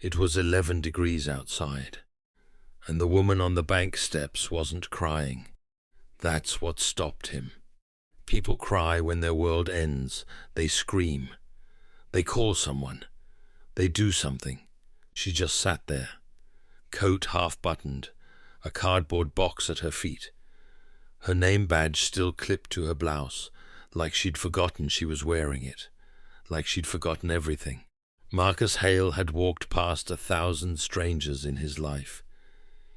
It was 11 degrees outside, and the woman on the bank steps wasn't crying. That's what stopped him. People cry when their world ends. They scream. They call someone. They do something. She just sat there, coat half buttoned, a cardboard box at her feet, her name badge still clipped to her blouse, like she'd forgotten she was wearing it, like she'd forgotten everything. Marcus Hale had walked past 1,000 strangers in his life.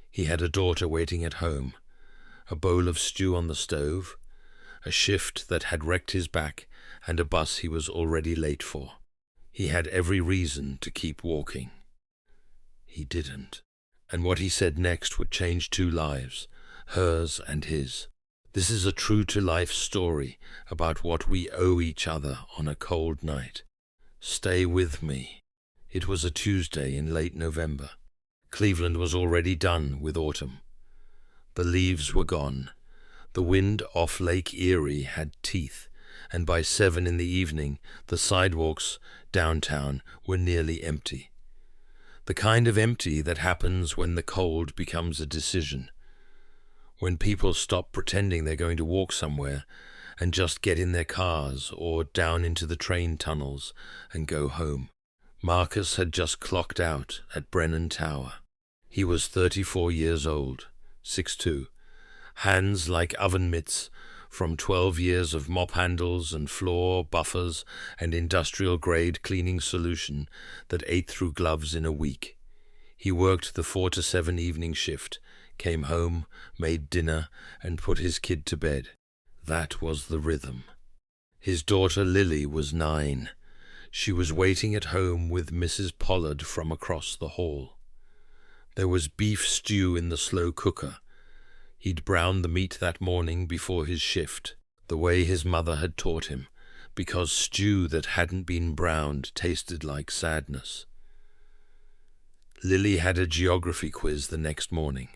He had a daughter waiting at home, a bowl of stew on the stove, a shift that had wrecked his back, and a bus he was already late for. He had every reason to keep walking. He didn't. And what he said next would change 2 lives, hers and his. This is a true-to-life story about what we owe each other on a cold night. Stay with me. It was a Tuesday in late November. Cleveland was already done with autumn. The leaves were gone. The wind off Lake Erie had teeth, and by 7 in the evening the sidewalks downtown were nearly empty. The kind of empty that happens when the cold becomes a decision. When people stop pretending they're going to walk somewhere and just get in their cars or down into the train tunnels and go home. Marcus had just clocked out at Brennan Tower. He was 34 years old, 6'2", hands like oven mitts from 12 years of mop handles and floor buffers and industrial-grade cleaning solution that ate through gloves in a week. He worked the 4 to 7 evening shift, came home, made dinner, and put his kid to bed. That was the rhythm. His daughter Lily was 9. She was waiting at home with Mrs. Pollard from across the hall. There was beef stew in the slow cooker. He'd browned the meat that morning before his shift, the way his mother had taught him, because stew that hadn't been browned tasted like sadness. Lily had a geography quiz the next morning.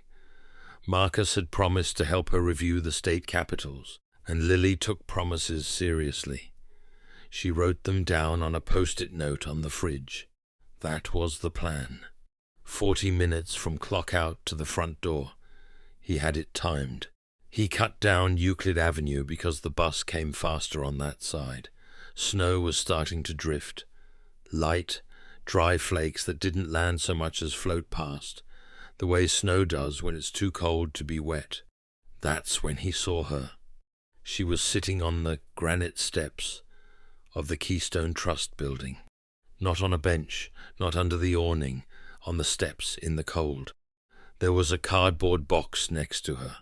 Marcus had promised to help her review the state capitals, and Lily took promises seriously. She wrote them down on a post-it note on the fridge. That was the plan. 40 minutes from clock out to the front door. He had it timed. He cut down Euclid Avenue because the bus came faster on that side. Snow was starting to drift. Light, dry flakes that didn't land so much as float past, the way snow does when it's too cold to be wet. That's when he saw her. She was sitting on the granite steps of the Keystone Trust building. Not on a bench, not under the awning, on the steps in the cold. There was a cardboard box next to her.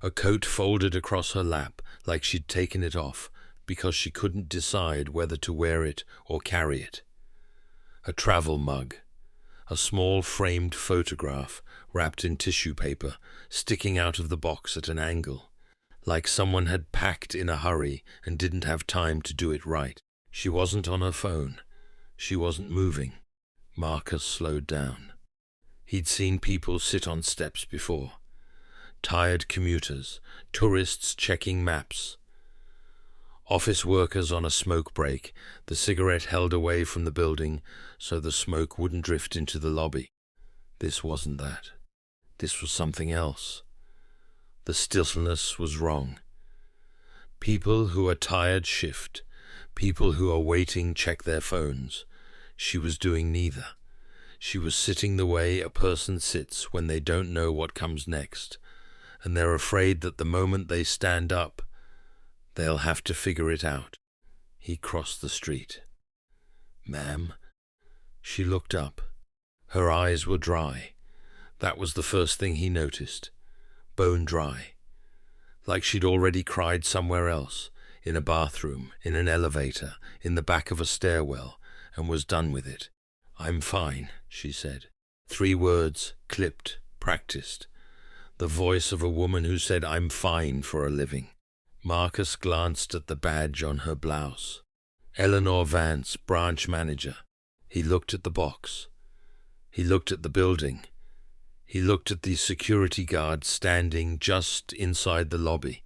A coat folded across her lap like she'd taken it off because she couldn't decide whether to wear it or carry it. A travel mug. A small framed photograph wrapped in tissue paper sticking out of the box at an angle, like someone had packed in a hurry and didn't have time to do it right. She wasn't on her phone. She wasn't moving. Marcus slowed down. He'd seen people sit on steps before. Tired commuters, tourists checking maps. Office workers on a smoke break, the cigarette held away from the building so the smoke wouldn't drift into the lobby. This wasn't that. This was something else. The stillness was wrong. People who are tired shift. People who are waiting check their phones. She was doing neither. She was sitting the way a person sits when they don't know what comes next, and they're afraid that the moment they stand up, they'll have to figure it out. He crossed the street. "Ma'am?" She looked up. Her eyes were dry. That was the first thing he noticed. Bone dry. Like she'd already cried somewhere else, in a bathroom, in an elevator, in the back of a stairwell, and was done with it. "I'm fine," she said. 3 words, clipped, practiced. The voice of a woman who said, "I'm fine" for a living. Marcus glanced at the badge on her blouse. Eleanor Vance, branch manager. He looked at the box. He looked at the building. He looked at the security guard standing just inside the lobby,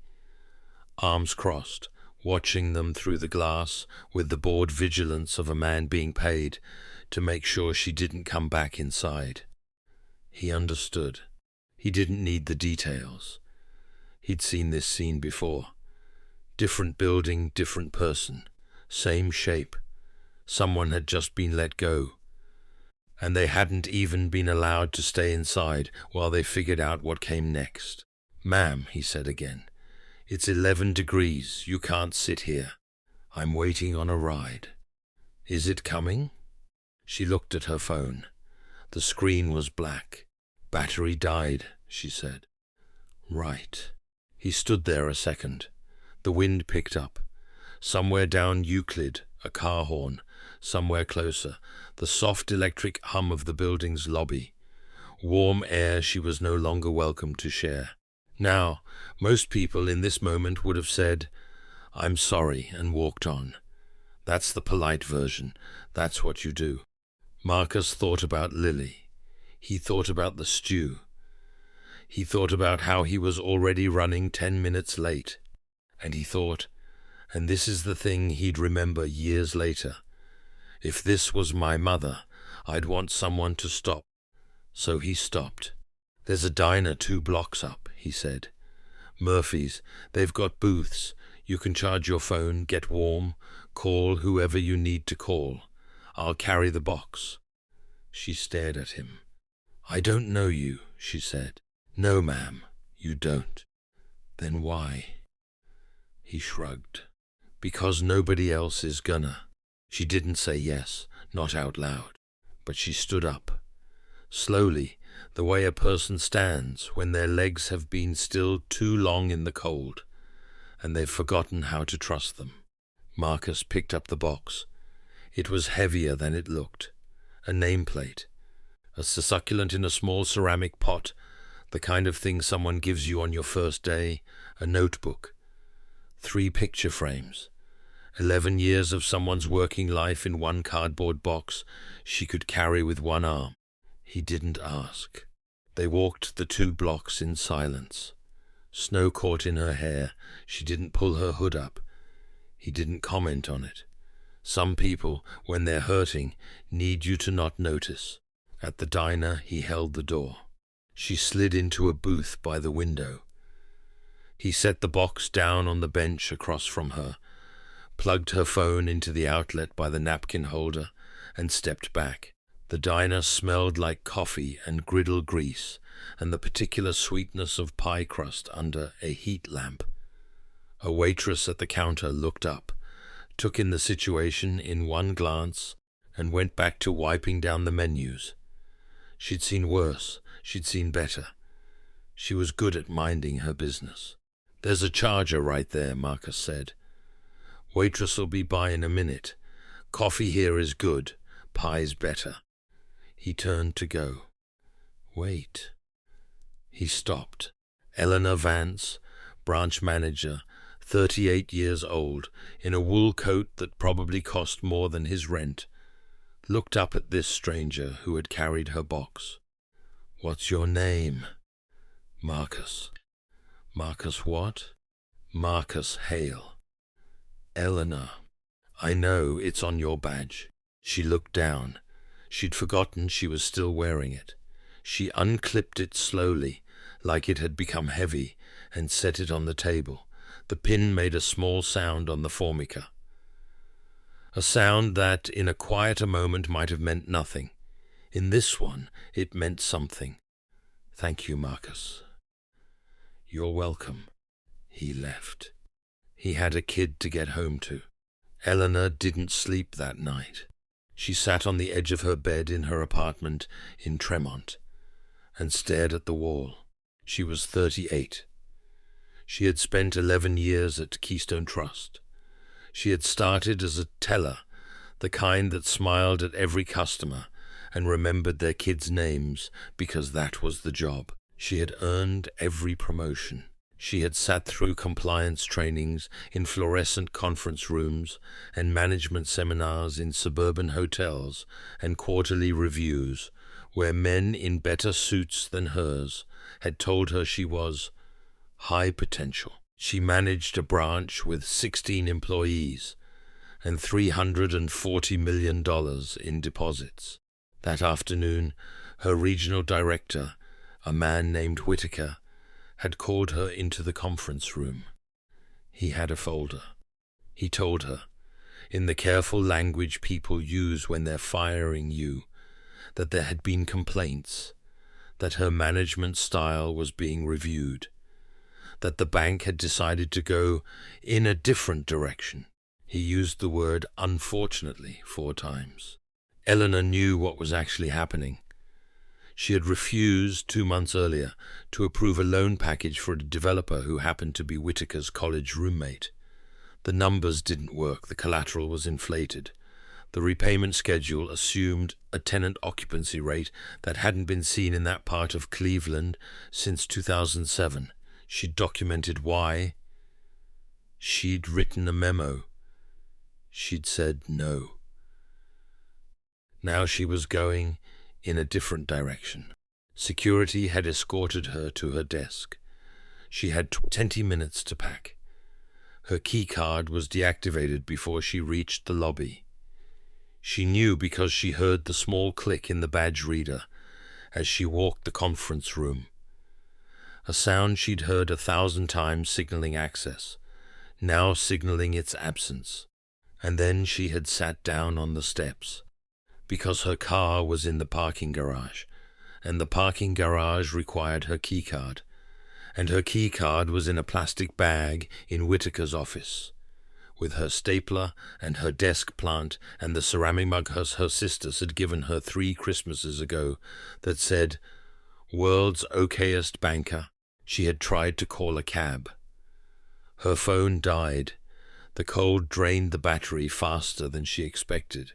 arms crossed, watching them through the glass with the bored vigilance of a man being paid to make sure she didn't come back inside. He understood. He didn't need the details. He'd seen this scene before. Different building, different person. Same shape. Someone had just been let go. And they hadn't even been allowed to stay inside while they figured out what came next. "Ma'am," he said again, "it's 11 degrees. You can't sit here. I'm waiting on a ride. Is it coming?" She looked at her phone. The screen was black. "Battery died," she said. "Right." He stood there a second. The wind picked up. Somewhere down Euclid, a car horn. Somewhere closer, the soft electric hum of the building's lobby. Warm air she was no longer welcome to share. Now, most people in this moment would have said, "I'm sorry," and walked on. That's the polite version. That's what you do. Marcus thought about Lily. He thought about the stew. He thought about how he was already running 10 minutes late. And he thought, and this is the thing he'd remember years later, if this was my mother, I'd want someone to stop. So he stopped. "There's a diner 2 blocks up," he said. "Murphy's. They've got booths. You can charge your phone, get warm, call whoever you need to call. I'll carry the box." She stared at him. "I don't know you," she said. "No, ma'am, you don't." "Then why?" He shrugged. "Because nobody else is gonna." She didn't say yes, not out loud, but she stood up. Slowly, the way a person stands when their legs have been still too long in the cold, and they've forgotten how to trust them. Marcus picked up the box. It was heavier than it looked. A nameplate. A succulent in a small ceramic pot, the kind of thing someone gives you on your first day, a notebook. 3 picture frames. 11 years of someone's working life in one cardboard box she could carry with one arm. He didn't ask. They walked the 2 blocks in silence. Snow caught in her hair. She didn't pull her hood up. He didn't comment on it. Some people, when they're hurting, need you to not notice. At the diner, he held the door. She slid into a booth by the window. He set the box down on the bench across from her, plugged her phone into the outlet by the napkin holder, and stepped back. The diner smelled like coffee and griddle grease, and the particular sweetness of pie crust under a heat lamp. A waitress at the counter looked up, took in the situation in one glance, and went back to wiping down the menus. She'd seen worse, she'd seen better. She was good at minding her business. "There's a charger right there," Marcus said. "Waitress'll be by in a minute. Coffee here is good, pie's better." He turned to go. "Wait." He stopped. Eleanor Vance, branch manager, 38 years old, in a wool coat that probably cost more than his rent, looked up at this stranger who had carried her box. "What's your name?" "Marcus." "Marcus what?" "Marcus Hale." "Eleanor." "I know, it's on your badge." She looked down. She'd forgotten she was still wearing it. She unclipped it slowly, like it had become heavy, and set it on the table. The pin made a small sound on the formica. A sound that, in a quieter moment, might have meant nothing. In this one, it meant something. "Thank you, Marcus." "You're welcome." He left. He had a kid to get home to. Eleanor didn't sleep that night. She sat on the edge of her bed in her apartment in Tremont and stared at the wall. She was 38. She had spent 11 years at Keystone Trust. She had started as a teller, the kind that smiled at every customer and remembered their kids' names because that was the job. She had earned every promotion. She had sat through compliance trainings in fluorescent conference rooms and management seminars in suburban hotels and quarterly reviews, where men in better suits than hers had told her she was high potential. She managed a branch with 16 employees, and $340 million in deposits. That afternoon, her regional director, a man named Whitaker, had called her into the conference room. He had a folder. He told her, in the careful language people use when they're firing you, that there had been complaints, that her management style was being reviewed, that the bank had decided to go in a different direction. He used the word unfortunately 4 times. Eleanor knew what was actually happening. She had refused 2 months earlier to approve a loan package for a developer who happened to be Whitaker's college roommate. The numbers didn't work, the collateral was inflated. The repayment schedule assumed a tenant occupancy rate that hadn't been seen in that part of Cleveland since 2007. She'd documented why. She'd written a memo. She'd said no. Now she was going in a different direction. Security had escorted her to her desk. She had 20 minutes to pack. Her key card was deactivated before she reached the lobby. She knew because she heard the small click in the badge reader as she walked the conference room. A sound she'd heard 1,000 times signaling access, now signaling its absence. And then she had sat down on the steps, because her car was in the parking garage, and the parking garage required her keycard, and her keycard was in a plastic bag in Whitaker's office, with her stapler and her desk plant and the ceramic mug her sisters had given her 3 Christmases ago that said, "World's okayest banker." She had tried to call a cab. Her phone died. The cold drained the battery faster than she expected,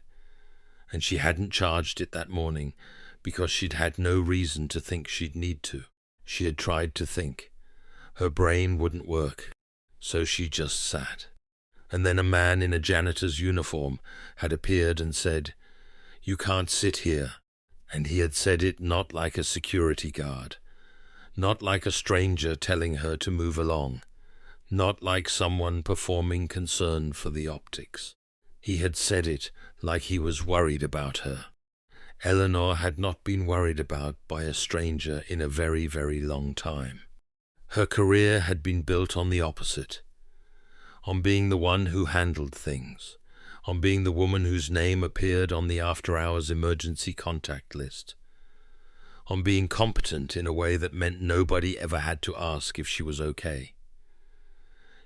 and she hadn't charged it that morning because she'd had no reason to think she'd need to. She had tried to think. Her brain wouldn't work, so she just sat. And then a man in a janitor's uniform had appeared and said, "You can't sit here." And he had said it not like a security guard, not like a stranger telling her to move along, not like someone performing concern for the optics. He had said it like he was worried about her. Eleanor had not been worried about by a stranger in a very, very long time. Her career had been built on the opposite, on being the one who handled things, on being the woman whose name appeared on the after-hours emergency contact list, on being competent in a way that meant nobody ever had to ask if she was okay.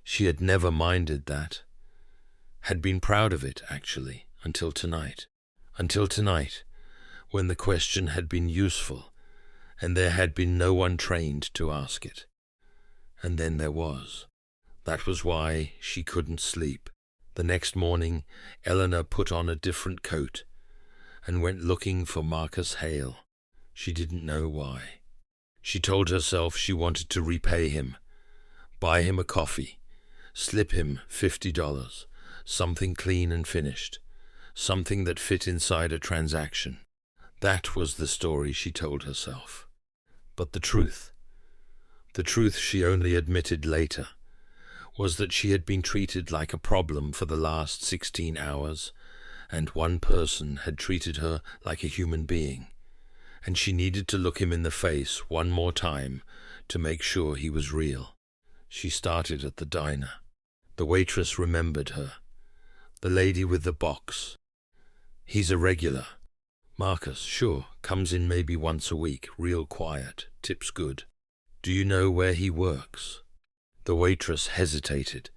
She had never minded that, had been proud of it, actually, until tonight. Until tonight, when the question had been useful, and there had been no one trained to ask it. And then there was. That was why she couldn't sleep. The next morning, Eleanor put on a different coat and went looking for Marcus Hale. She didn't know why. She told herself she wanted to repay him, buy him a coffee, slip him $50, something clean and finished, something that fit inside a transaction. That was the story she told herself. But the truth she only admitted later, was that she had been treated like a problem for the last 16 hours, and one person had treated her like a human being, and she needed to look him in the face one more time to make sure he was real. She started at the diner. The waitress remembered her. The lady with the box. "He's a regular. Marcus, sure, comes in maybe once a week, real quiet, tips good. Do you know where he works?" The waitress hesitated.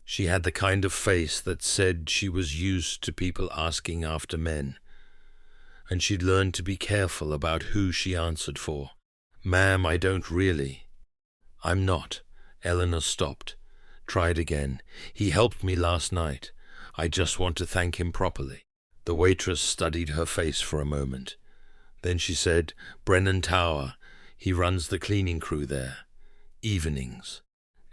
She had the kind of face that said she was used to people asking after men, and she'd learned to be careful about who she answered for. "Ma'am, I don't really." "I'm not." Eleanor stopped, tried again. "He helped me last night. I just want to thank him properly." The waitress studied her face for a moment. Then she said, "Brennan Tower. He runs the cleaning crew there. Evenings."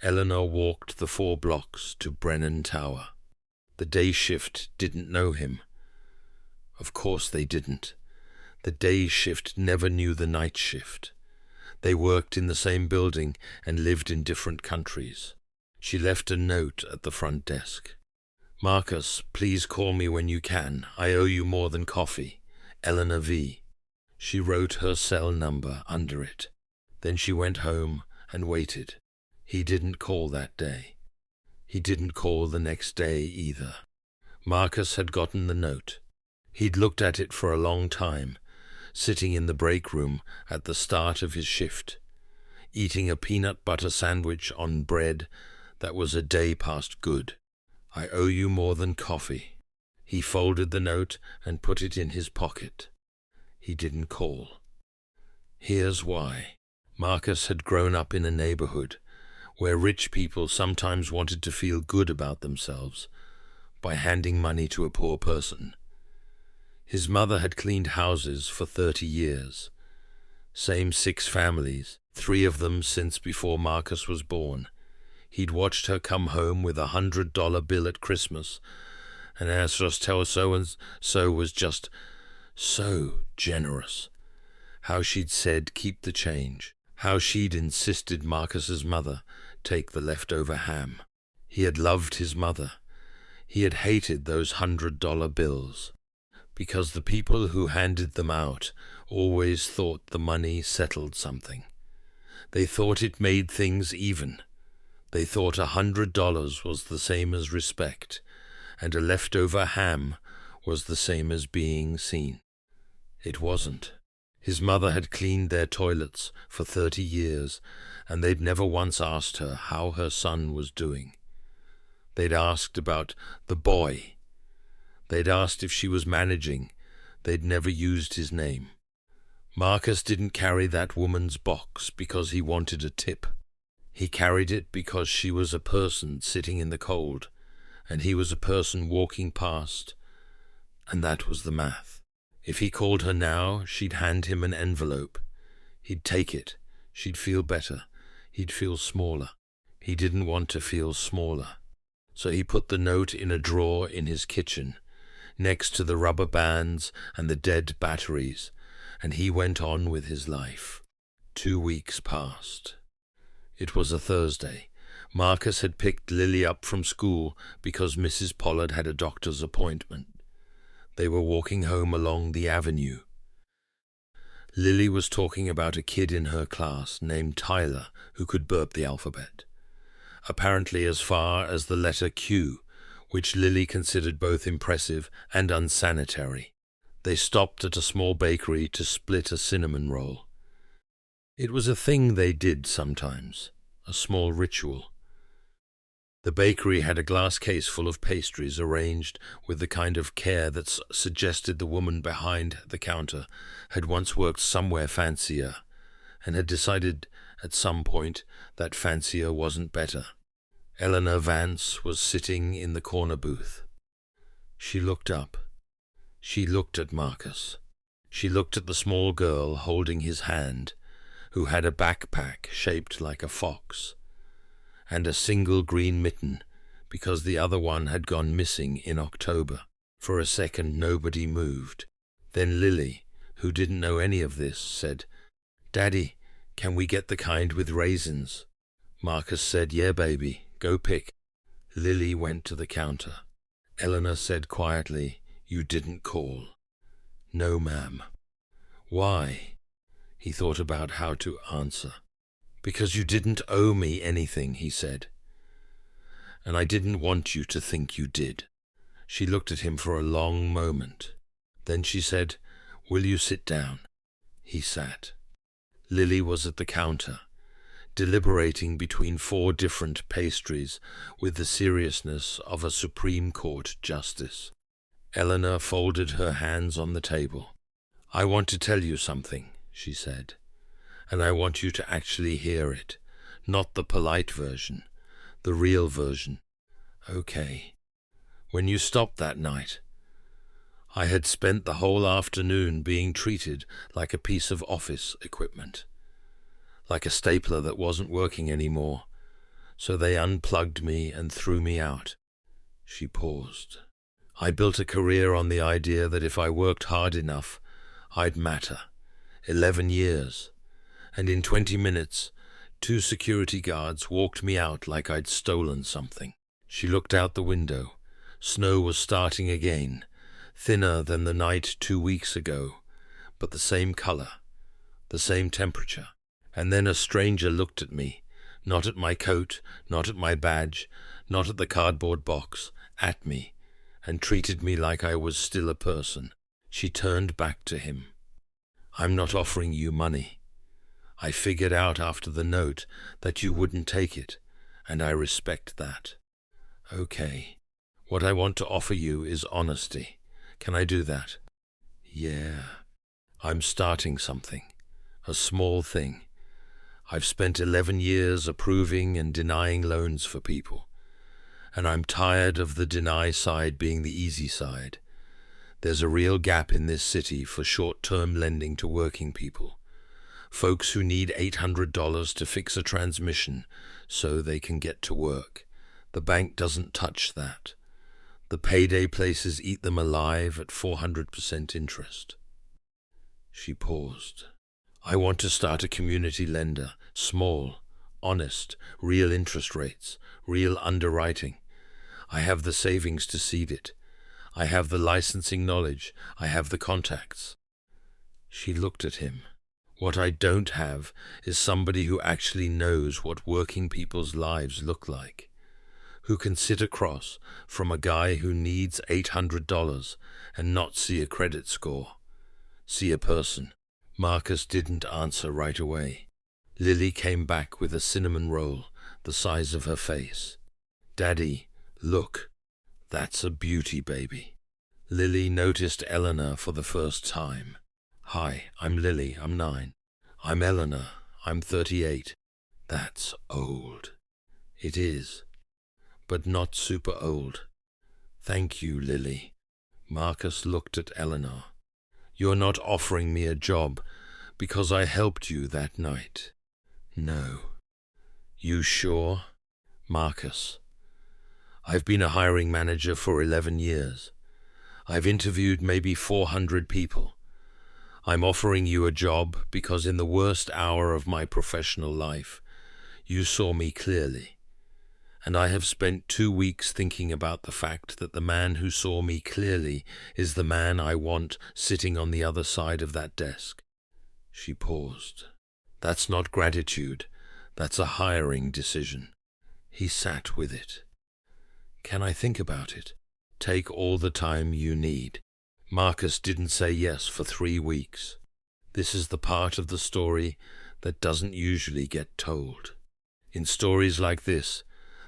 Eleanor walked the 4 blocks to Brennan Tower. The day shift didn't know him. Of course they didn't. The day shift never knew the night shift. They worked in the same building and lived in different countries. She left a note at the front desk. Marcus, please call me when you can. I owe you more than coffee. Eleanor V. She wrote her cell number under it. Then she went home and waited. He didn't call that day. He didn't call the next day either. Marcus had gotten the note. He'd looked at it for a long time, sitting in the break room at the start of his shift, eating a peanut butter sandwich on bread that was a day past good. I owe you more than coffee. He folded the note and put it in his pocket. He didn't call. Here's why. Marcus had grown up in a neighborhood where rich people sometimes wanted to feel good about themselves by handing money to a poor person. His mother had cleaned houses for 30 years. Same 6 families, 3 of them since before Marcus was born. He'd watched her come home with a $100 bill at Christmas, and as just how so-and-so was just so generous. How she'd said, keep the change. How she'd insisted Marcus's mother take the leftover ham. He had loved his mother. He had hated those $100 bills, because the people who handed them out always thought the money settled something. They thought it made things even. They thought $100 was the same as respect, and a leftover ham was the same as being seen. It wasn't. His mother had cleaned their toilets for 30 years, and they'd never once asked her how her son was doing. They'd asked about the boy. They'd asked if she was managing. They'd never used his name. Marcus didn't carry that woman's box because he wanted a tip. He carried it because she was a person sitting in the cold, and he was a person walking past, and that was the math. If he called her now, she'd hand him an envelope. He'd take it. She'd feel better. He'd feel smaller. He didn't want to feel smaller. So he put the note in a drawer in his kitchen, next to the rubber bands and the dead batteries, and he went on with his life. 2 weeks passed. It was a Thursday. Marcus had picked Lily up from school because Mrs. Pollard had a doctor's appointment. They were walking home along the avenue. Lily was talking about a kid in her class named Tyler who could burp the alphabet, apparently as far as the letter Q, which Lily considered both impressive and unsanitary. They stopped at a small bakery to split a cinnamon roll. It was a thing they did sometimes, a small ritual. The bakery had a glass case full of pastries arranged with the kind of care that suggested the woman behind the counter had once worked somewhere fancier and had decided at some point that fancier wasn't better. Eleanor Vance was sitting in the corner booth. She looked up. She looked at Marcus. She looked at the small girl holding his hand, who had a backpack shaped like a fox, and a single green mitten, because the other one had gone missing in October. For a second nobody moved. Then Lily, who didn't know any of this, said, "Daddy, can we get the kind with raisins?" Marcus said, "Yeah, baby, go pick." Lily went to the counter. Eleanor said quietly, "You didn't call." "No, ma'am." "Why?" He thought about how to answer. "Because you didn't owe me anything," he said. "And I didn't want you to think you did." She looked at him for a long moment. Then she said, "Will you sit down?" He sat. Lily was at the counter, deliberating between 4 different pastries with the seriousness of a Supreme Court justice. Eleanor folded her hands on the table. "I want to tell you something," she said, "and I want you to actually hear it, not the polite version, the real version. Okay. When you stopped that night, I had spent the whole afternoon being treated like a piece of office equipment, like a stapler that wasn't working anymore, so they unplugged me and threw me out." She paused. "I built a career on the idea that if I worked hard enough, I'd matter. 11 years. And in 20 minutes, 2 security guards walked me out like I'd stolen something." She looked out the window, Snow was starting again, thinner than the night 2 weeks ago, but the same color, the same temperature. And then a stranger looked at me, not at my coat, not at my badge, not at the cardboard box, at me, and treated me like I was still a person. She turned back to him. "I'm not offering you money. I figured out after the note that you wouldn't take it, and I respect that. Okay. What I want to offer you is honesty. Can I do that?" "Yeah. I'm starting something. A small thing. I've spent 11 years approving and denying loans for people, and I'm tired of the deny side being the easy side. There's a real gap in this city for short-term lending to working people, folks who need $800 to fix a transmission so they can get to work. The bank doesn't touch that. The payday places eat them alive at 400% interest." She paused. "I want to start a community lender, small, honest, real interest rates, real underwriting. I have the savings to seed it. I have the licensing knowledge. I have the contacts." She looked at him. "What I don't have is somebody who actually knows what working people's lives look like, who can sit across from a guy who needs $800 and not see a credit score, see a person." Marcus didn't answer right away. Lily came back with a cinnamon roll the size of her face. "Daddy, look. That's a beauty, baby." Lily noticed Eleanor for the first time. "Hi, I'm Lily. I'm 9. I'm Eleanor. I'm 38. That's old." "It is, but not super old." "Thank you, Lily." Marcus looked at Eleanor. "You're not offering me a job because I helped you that night?" "No." "You sure?" "Marcus, I've been a hiring manager for 11 years. I've interviewed maybe 400 people. I'm offering you a job because in the worst hour of my professional life, you saw me clearly. And I have spent 2 weeks thinking about the fact that the man who saw me clearly is the man I want sitting on the other side of that desk." She paused. "That's not gratitude. That's a hiring decision." He sat with it. "Can I think about it?" "Take all the time you need." Marcus didn't say yes for 3 weeks. This is the part of the story that doesn't usually get told. In stories like this,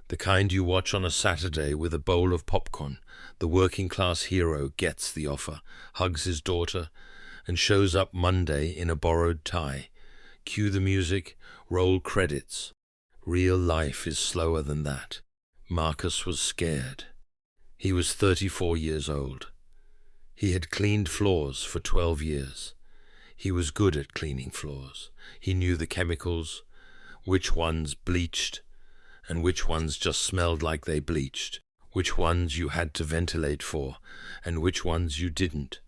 the kind you watch on a Saturday with a bowl of popcorn, the working-class hero gets the offer, hugs his daughter, and shows up Monday in a borrowed tie. Cue the music, roll credits. Real life is slower than that. Marcus was scared. He was 34 years old. He had cleaned floors for 12 years. He was good at cleaning floors. He knew the chemicals, which ones bleached, and which ones just smelled like they bleached, which ones you had to ventilate for, and which ones you didn't,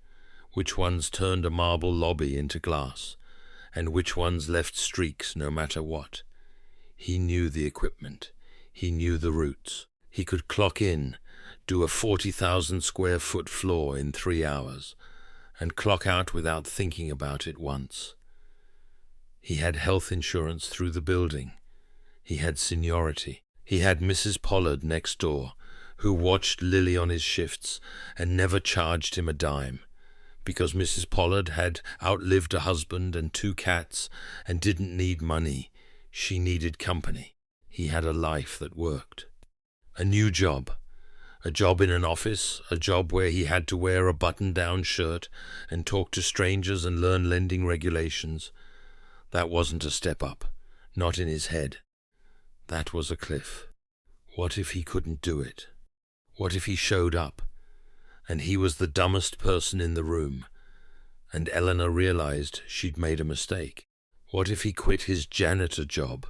which ones turned a marble lobby into glass, and which ones left streaks no matter what. He knew the equipment. He knew the routes. He could clock in, do a 40,000 square foot floor in 3 hours, and clock out without thinking about it once. He had health insurance through the building. He had seniority. He had Mrs. Pollard next door, who watched Lily on his shifts and never charged him a dime, because Mrs. Pollard had outlived a husband and 2 cats and didn't need money. She needed company. He had a life that worked. A new job. A job in an office, a job where he had to wear a button-down shirt and talk to strangers and learn lending regulations. That wasn't a step up, not in his head. That was a cliff. What if he couldn't do it? What if he showed up, and he was the dumbest person in the room, and Eleanor realized she'd made a mistake? What if he quit his janitor job,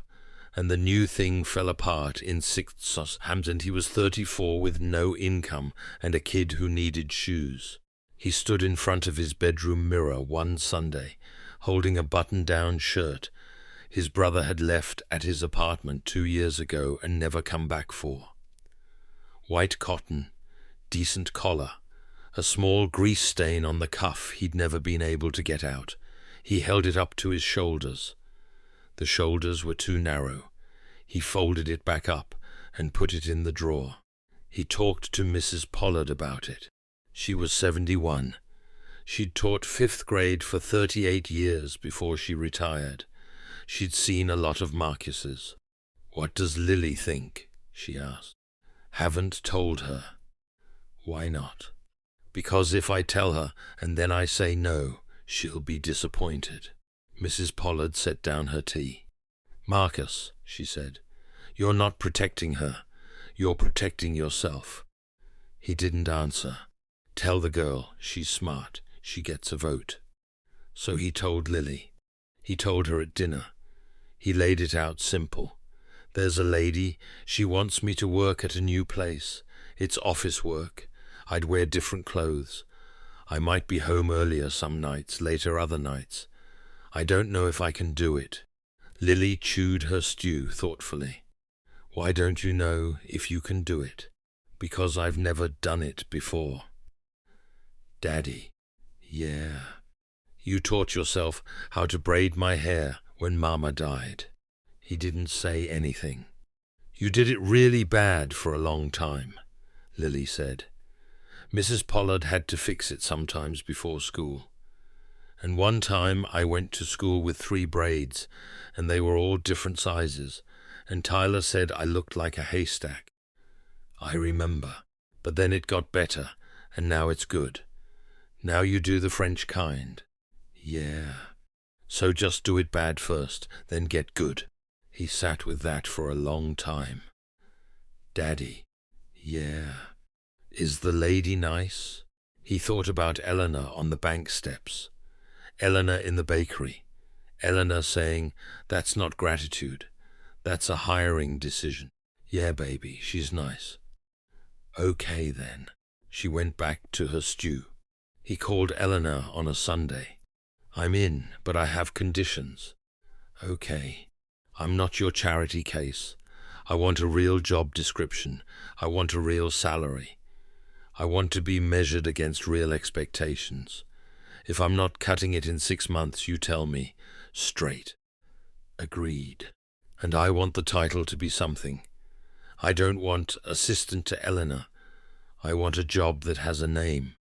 and the new thing fell apart in 6th and he was 34 with no income and a kid who needed shoes? He stood in front of his bedroom mirror one Sunday, holding a button-down shirt his brother had left at his apartment 2 years ago and never come back for. White cotton, decent collar, a small grease stain on the cuff he'd never been able to get out. He held it up to his shoulders. The shoulders were too narrow. He folded it back up and put it in the drawer. He talked to Mrs. Pollard about it. She was 71. She'd taught 5th grade for 38 years before she retired. She'd seen a lot of Marcuses. "What does Lily think?" she asked. "Haven't told her." "Why not?" "Because if I tell her and then I say no, she'll be disappointed." Mrs. Pollard set down her tea. "Marcus," she said, "you're not protecting her. You're protecting yourself." He didn't answer. "Tell the girl. She's smart. She gets a vote." So he told Lily. He told her at dinner. He laid it out simple. "There's a lady. She wants me to work at a new place. It's office work. I'd wear different clothes. I might be home earlier some nights, later other nights. I don't know if I can do it." Lily chewed her stew thoughtfully. "Why don't you know if you can do it?" "Because I've never done it before." "Daddy." "Yeah. You taught yourself how to braid my hair when Mama died." He didn't say anything. "You did it really bad for a long time," Lily said. "Mrs. Pollard had to fix it sometimes before school. And one time I went to school with 3 braids, and they were all different sizes, and Tyler said I looked like a haystack." "I remember. But then it got better, and now it's good. Now you do the French kind." "Yeah." "So just do it bad first, then get good." He sat with that for a long time. "Daddy." "Yeah." "Is the lady nice?" He thought about Eleanor on the bank steps. Eleanor in the bakery. Eleanor saying, "That's not gratitude. That's a hiring decision." "Yeah, baby, she's nice." "Okay, then." She went back to her stew. He called Eleanor on a Sunday. "I'm in, but I have conditions." "Okay. I'm not your charity case. I want a real job description. I want a real salary. I want to be measured against real expectations. If I'm not cutting it in 6 months, you tell me. Straight." "Agreed." "And I want the title to be something. I don't want assistant to Eleanor. I want a job that has a name.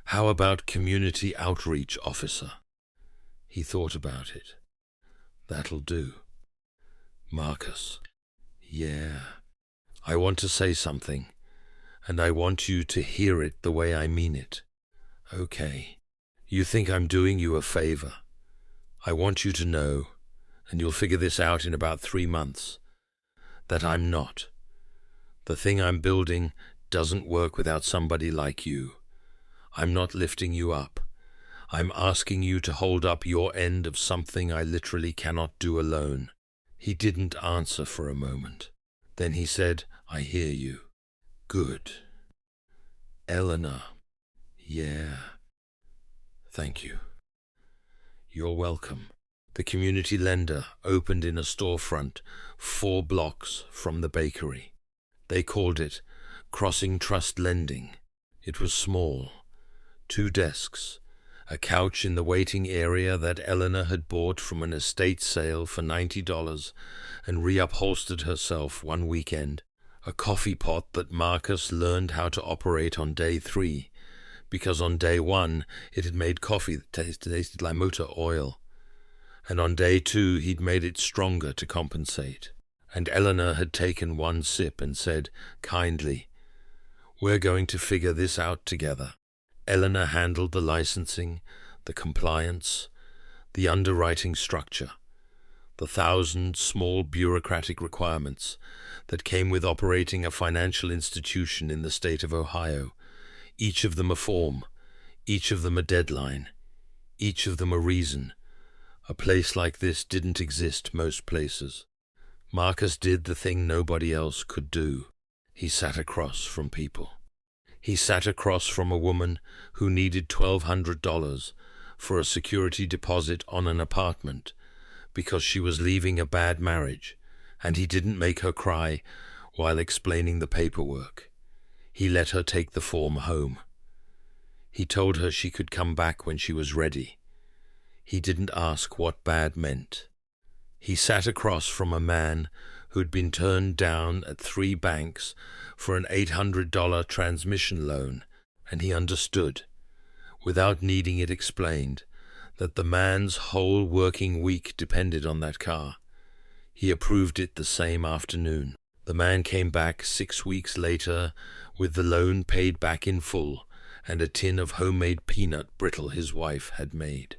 How about community outreach officer?" He thought about it. "That'll do." "Marcus." "Yeah. I want to say something, and I want you to hear it the way I mean it." "Okay. You think I'm doing you a favor. I want you to know, and you'll figure this out in about 3 months, that I'm not. The thing I'm building doesn't work without somebody like you. I'm not lifting you up. I'm asking you to hold up your end of something I literally cannot do alone." He didn't answer for a moment. Then he said, "I hear you." "Good." "Eleanor." "Yeah." "Thank you." "You're welcome." The community lender opened in a storefront 4 blocks from the bakery. They called it Crossing Trust Lending. It was small. 2 desks, a couch in the waiting area that Eleanor had bought from an estate sale for $90 and reupholstered herself one weekend, a coffee pot that Marcus learned how to operate on day 3, because on day 1 it had made coffee that tasted like motor oil, and on day 2 he'd made it stronger to compensate. And Eleanor had taken 1 sip and said, kindly, "We're going to figure this out together." Eleanor handled the licensing, the compliance, the underwriting structure, the 1,000 small bureaucratic requirements that came with operating a financial institution in the state of Ohio, each of them a form, each of them a deadline, each of them a reason. A place like this didn't exist most places. Marcus did the thing nobody else could do. He sat across from people. He sat across from a woman who needed $1,200 for a security deposit on an apartment because she was leaving a bad marriage, and he didn't make her cry while explaining the paperwork. He let her take the form home. He told her she could come back when she was ready. He didn't ask what bad meant. He sat across from a man who'd been turned down at 3 banks for an $800 transmission loan, and he understood, without needing it explained, that the man's whole working week depended on that car. He approved it the same afternoon. The man came back 6 weeks later with the loan paid back in full and a tin of homemade peanut brittle his wife had made.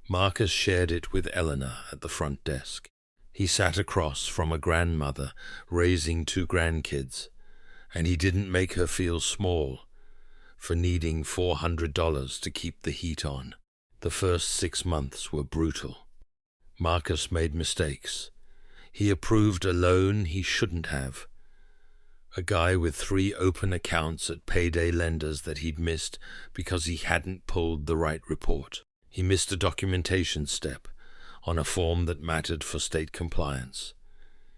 Marcus shared it with Eleanor at the front desk. He sat across from a grandmother raising 2 grandkids, and he didn't make her feel small for needing $400 to keep the heat on. The first 6 months were brutal. Marcus made mistakes. He approved a loan he shouldn't have. A guy with 3 open accounts at payday lenders that he'd missed because he hadn't pulled the right report. He missed a documentation step on a form that mattered for state compliance.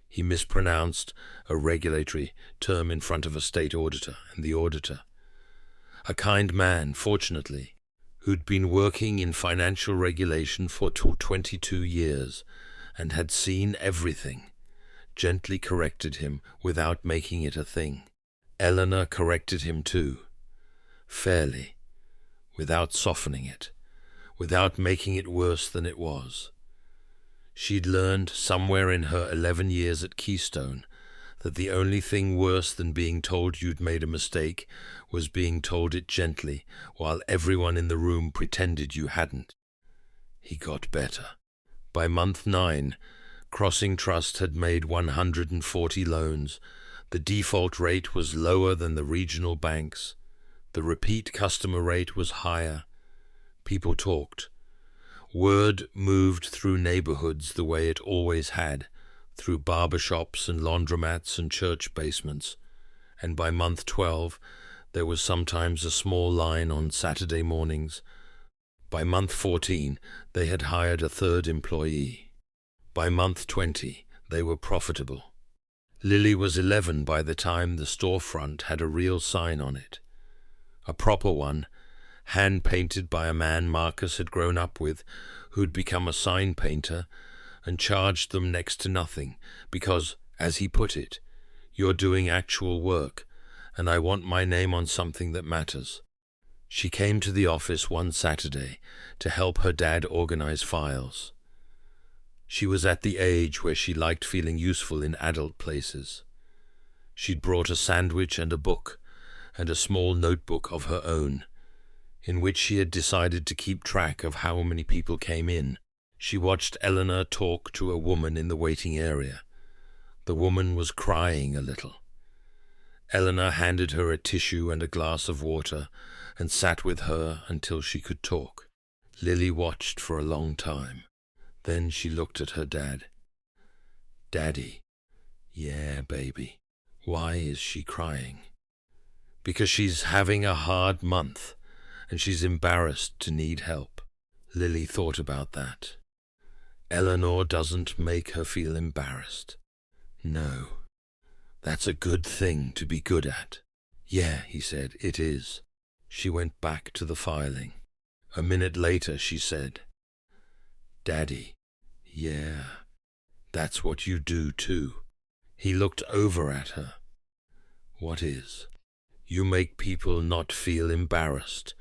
He mispronounced a regulatory term in front of a state auditor and the auditor. A kind man, fortunately, who'd been working in financial regulation for 22 years and had seen everything, gently corrected him without making it a thing. Eleanor corrected him too, fairly, without softening it, without making it worse than it was. She'd learned somewhere in her 11 years at Keystone that the only thing worse than being told you'd made a mistake was being told it gently while everyone in the room pretended you hadn't. He got better. By month 9, Crossing Trust had made 140 loans. The default rate was lower than the regional banks. The repeat customer rate was higher. People talked. Word moved through neighborhoods the way it always had, through barbershops and laundromats and church basements. And by month 12, there was sometimes a small line on Saturday mornings. By month 14, they had hired a 3rd employee. By month 20, they were profitable. Lily was 11 by the time the storefront had a real sign on it. A proper one, hand-painted by a man Marcus had grown up with, who'd become a sign painter and charged them next to nothing because, as he put it, "You're doing actual work, and I want my name on something that matters." She came to the office one Saturday to help her dad organize files. She was at the age where she liked feeling useful in adult places. She'd brought a sandwich and a book, and a small notebook of her own, in which she had decided to keep track of how many people came in. She watched Eleanor talk to a woman in the waiting area. The woman was crying a little. Eleanor handed her a tissue and a glass of water and sat with her until she could talk. Lily watched for a long time. Then she looked at her dad. "Daddy." "Yeah, baby." "Why is she crying?" "Because she's having a hard month, and she's embarrassed to need help." Lily thought about that. Eleanor doesn't make her feel embarrassed. No. That's a good thing to be good at. "Yeah," he said, "it is." She went back to the filing. A minute later she said, "Daddy." "Yeah, that's what you do too." He looked over at her. "What is?" "You make people not feel embarrassed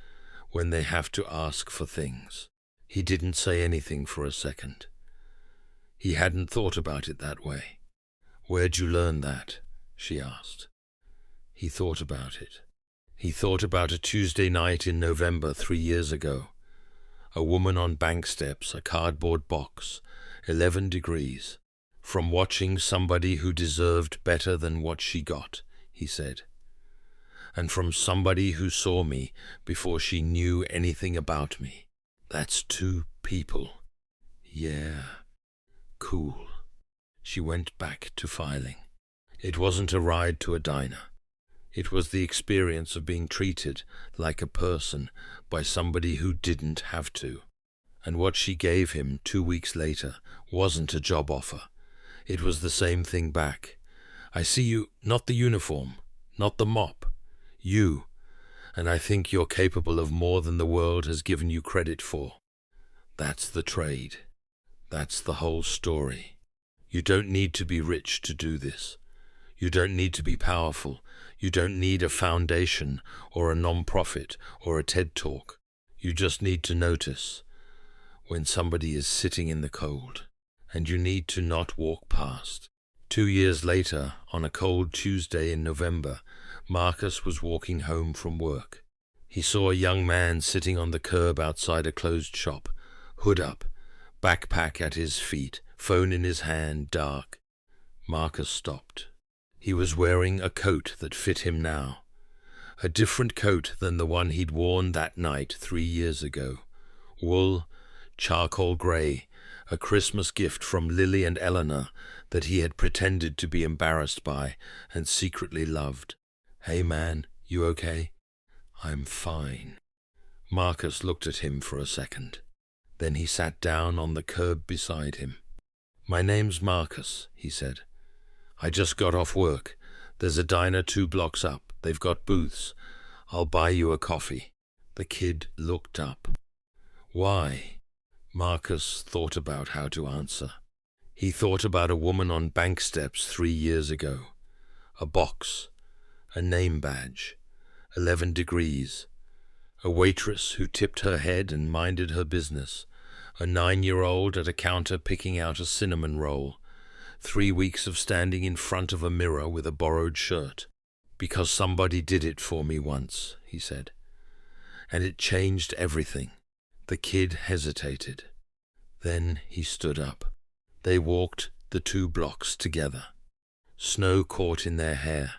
when they have to ask for things." He didn't say anything for a second. He hadn't thought about it that way. "Where'd you learn that?" she asked. He thought about it. He thought about a Tuesday night in November 3 years ago. A woman on bank steps, a cardboard box, 11 degrees. "From watching somebody who deserved better than what she got," he said. "And from somebody who saw me before she knew anything about me. That's 2 people. Yeah. Cool." She went back to filing. It wasn't a ride to a diner. It was the experience of being treated like a person by somebody who didn't have to. And what she gave him 2 weeks later wasn't a job offer. It was the same thing back. "I see you, not the uniform, not the mop, You, and I think you're capable of more than the world has given you credit for. That's the trade. That's the whole story. You don't need to be rich to do this. You don't need to be powerful. You don't need a foundation or a non-profit or a TED Talk. You just need to notice when somebody is sitting in the cold, and you need to not walk past. 2 years later, on a cold Tuesday in November, Marcus was walking home from work. He saw a young man sitting on the curb outside a closed shop, hood up, backpack at his feet, phone in his hand, dark. Marcus stopped. He was wearing a coat that fit him now, a different coat than the one he'd worn that night 3 years ago. Wool, charcoal grey, a Christmas gift from Lily and Eleanor that he had pretended to be embarrassed by and secretly loved. "Hey man, you okay?" "I'm fine." Marcus looked at him for a second. Then he sat down on the curb beside him. "My name's Marcus," he said. "I just got off work. There's a diner 2 blocks up. They've got booths. I'll buy you a coffee." The kid looked up. "Why?" Marcus thought about how to answer. He thought about a woman on bank steps 3 years ago. A box, a name badge, 11 degrees, a waitress who tipped her head and minded her business, a 9-year-old at a counter picking out a cinnamon roll, 3 weeks of standing in front of a mirror with a borrowed shirt. "Because somebody did it for me once," he said. "And it changed everything." The kid hesitated. Then he stood up. They walked the 2 blocks together. Snow caught in their hair.